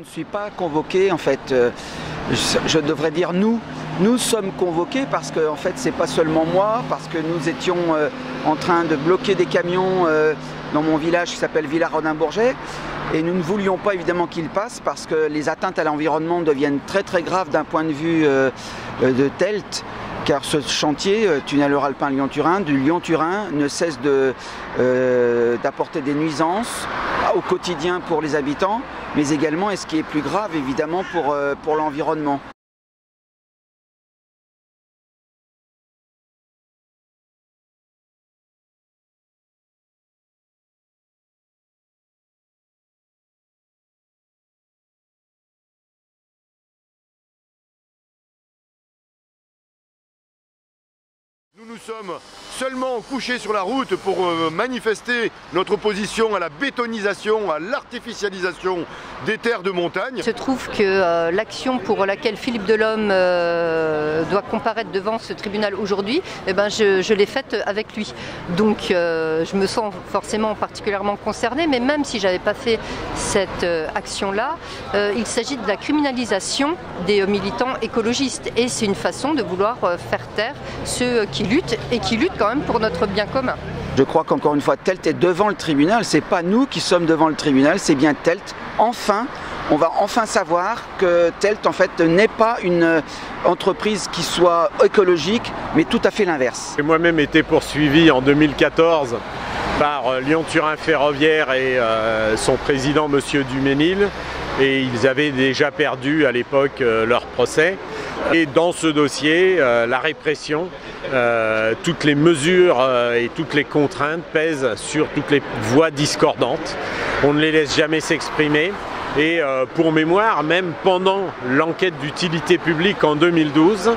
ne suis pas convoqué, en fait, je devrais dire nous sommes convoqués parce que en fait c'est pas seulement moi, parce que nous étions en train de bloquer des camions dans mon village qui s'appelle Villars-Rodin-Bourget et nous ne voulions pas évidemment qu'ils passent parce que les atteintes à l'environnement deviennent très très graves d'un point de vue de TELT. Car ce chantier, tunnel euralpin Lyon-Turin, du Lyon-Turin, ne cesse d'apporter des nuisances au quotidien pour les habitants, mais également, et ce qui est plus grave évidemment, pour l'environnement. Nous sommes seulement couchés sur la route pour manifester notre opposition à la bétonisation, à l'artificialisation des terres de montagne. Il se trouve que l'action pour laquelle Philippe Delhomme doit comparaître devant ce tribunal aujourd'hui, je l'ai faite avec lui. Donc je me sens forcément particulièrement concernée, mais même si je n'avais pas fait cette action-là, il s'agit de la criminalisation des militants écologistes. Et c'est une façon de vouloir faire taire ceux qui luttent et qui luttent quand même pour notre bien commun. Je crois qu'encore une fois, TELT est devant le tribunal, c'est pas nous qui sommes devant le tribunal, c'est bien TELT. Enfin, on va enfin savoir que TELT en fait n'est pas une entreprise qui soit écologique, mais tout à fait l'inverse. J'ai moi-même été poursuivi en 2014 par Lyon-Turin Ferroviaire et son président Monsieur Duménil, et ils avaient déjà perdu à l'époque leur procès. Et dans ce dossier, la répression, toutes les mesures et toutes les contraintes pèsent sur toutes les voix discordantes. On ne les laisse jamais s'exprimer. Et pour mémoire, même pendant l'enquête d'utilité publique en 2012,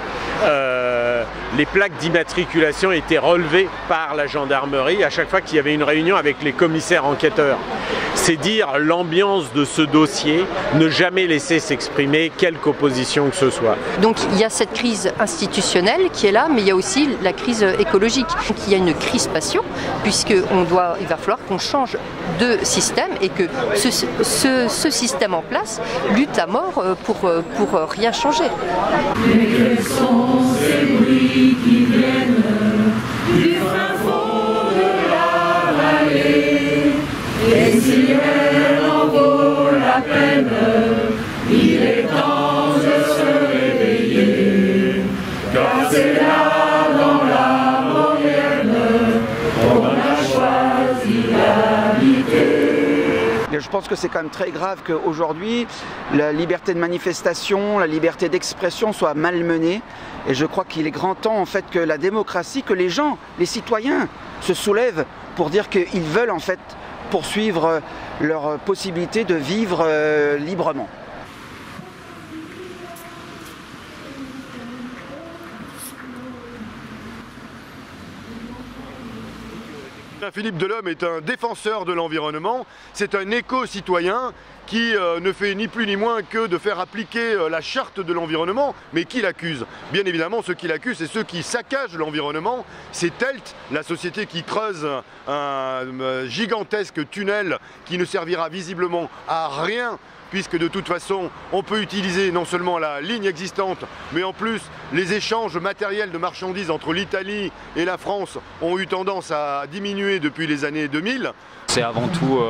les plaques d'immatriculation étaient relevées par la gendarmerie à chaque fois qu'il y avait une réunion avec les commissaires enquêteurs. C'est dire l'ambiance de ce dossier, ne jamais laisser s'exprimer quelque opposition que ce soit. Donc il y a cette crise institutionnelle qui est là, mais il y a aussi la crise écologique. Donc, il y a une crispation, puisqu'il va falloir qu'on change de système et que ce système en place lutte à mort pour rien changer. Mais quels sont ces bruits qui viennent du fin fond de la vallée? Et si elle en vaut la peine, il est temps de se réveiller, car c'est là dans la Maurienne qu'on a choisi d'habiter. Je pense que c'est quand même très grave qu'aujourd'hui, la liberté de manifestation, la liberté d'expression soit malmenée. Et je crois qu'il est grand temps en fait que la démocratie, que les gens, les citoyens se soulèvent pour dire qu'ils veulent en fait poursuivre leur possibilité de vivre librement. Philippe Delhomme est un défenseur de l'environnement, c'est un éco-citoyen qui ne fait ni plus ni moins que de faire appliquer la charte de l'environnement, mais qui l'accuse? Bien évidemment, ceux qui l'accusent, c'est ceux qui saccagent l'environnement. C'est TELT, la société qui creuse un gigantesque tunnel qui ne servira visiblement à rien, puisque de toute façon, on peut utiliser non seulement la ligne existante, mais en plus, les échanges matériels de marchandises entre l'Italie et la France ont eu tendance à diminuer depuis les années 2000. C'est avant tout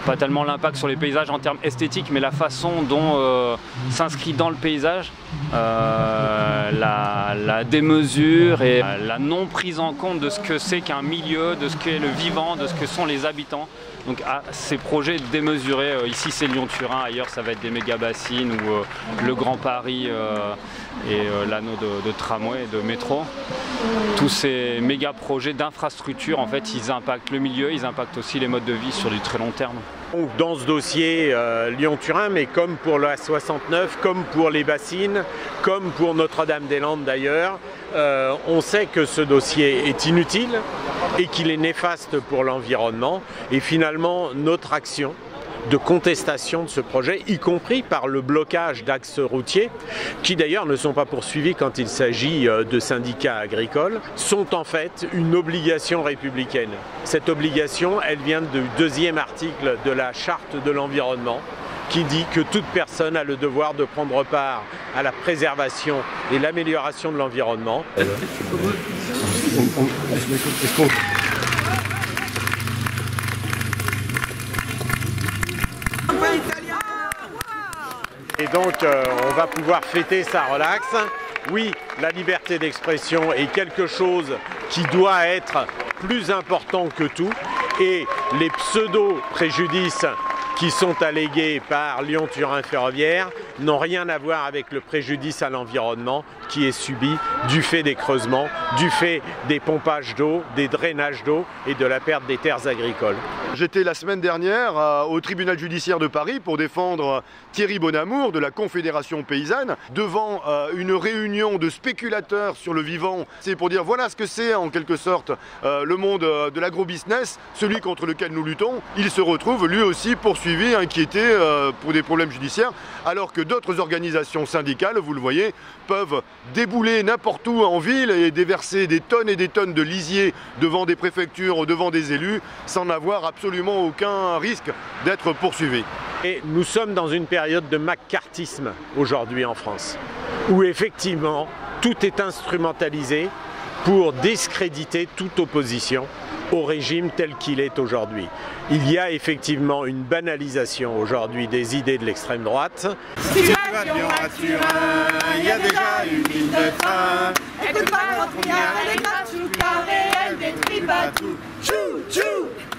pas tellement l'impact sur les paysages en termes esthétiques, mais la façon dont s'inscrit dans le paysage la démesure et la non prise en compte de ce que c'est qu'un milieu, de ce qu'est le vivant, de ce que sont les habitants. Donc ces projets démesurés, ici c'est Lyon-Turin, ailleurs ça va être des méga-bassines ou le Grand Paris et l'anneau de tramway et de métro. Tous ces méga-projets d'infrastructure, en fait, ils impactent le milieu, ils impactent aussi les modes de vie sur du très long terme. Donc, dans ce dossier Lyon-Turin, mais comme pour la 69, comme pour les bassines, comme pour Notre-Dame-des-Landes d'ailleurs, on sait que ce dossier est inutile et qu'il est néfaste pour l'environnement. Et finalement, notre action de contestation de ce projet, y compris par le blocage d'axes routiers, qui d'ailleurs ne sont pas poursuivis quand il s'agit de syndicats agricoles, sont en fait une obligation républicaine. Cette obligation, elle vient du 2e article de la Charte de l'environnement, qui dit que toute personne a le devoir de prendre part à la préservation et l'amélioration de l'environnement. Et donc on va pouvoir fêter ça relax. Oui, la liberté d'expression est quelque chose qui doit être plus important que tout, et les pseudo-préjudices qui sont allégués par Lyon-Turin Ferroviaire n'ont rien à voir avec le préjudice à l'environnement qui est subi du fait des creusements, du fait des pompages d'eau, des drainages d'eau et de la perte des terres agricoles. J'étais la semaine dernière au tribunal judiciaire de Paris pour défendre Thierry Bonamour de la Confédération paysanne devant une réunion de spéculateurs sur le vivant. C'est pour dire voilà ce que c'est en quelque sorte le monde de l'agro-business, celui contre lequel nous luttons. Il se retrouve lui aussi poursuivi, inquiété pour des problèmes judiciaires, alors que d'autres organisations syndicales, vous le voyez, peuvent débouler n'importe où en ville et déverser des tonnes et des tonnes de lisier devant des préfectures, devant des élus, sans avoir absolument aucun risque d'être poursuivis. Et nous sommes dans une période de maccarthisme aujourd'hui en France, où effectivement tout est instrumentalisé pour discréditer toute opposition au régime tel qu'il est aujourd'hui. Il y a effectivement une banalisation aujourd'hui des idées de l'extrême droite. Si tu vas de Lyon à Turin, il y a déjà une ligne de train. Écoute pas votre elle est grave sous le carré, elle détruit pas tout. Tchou, tchou.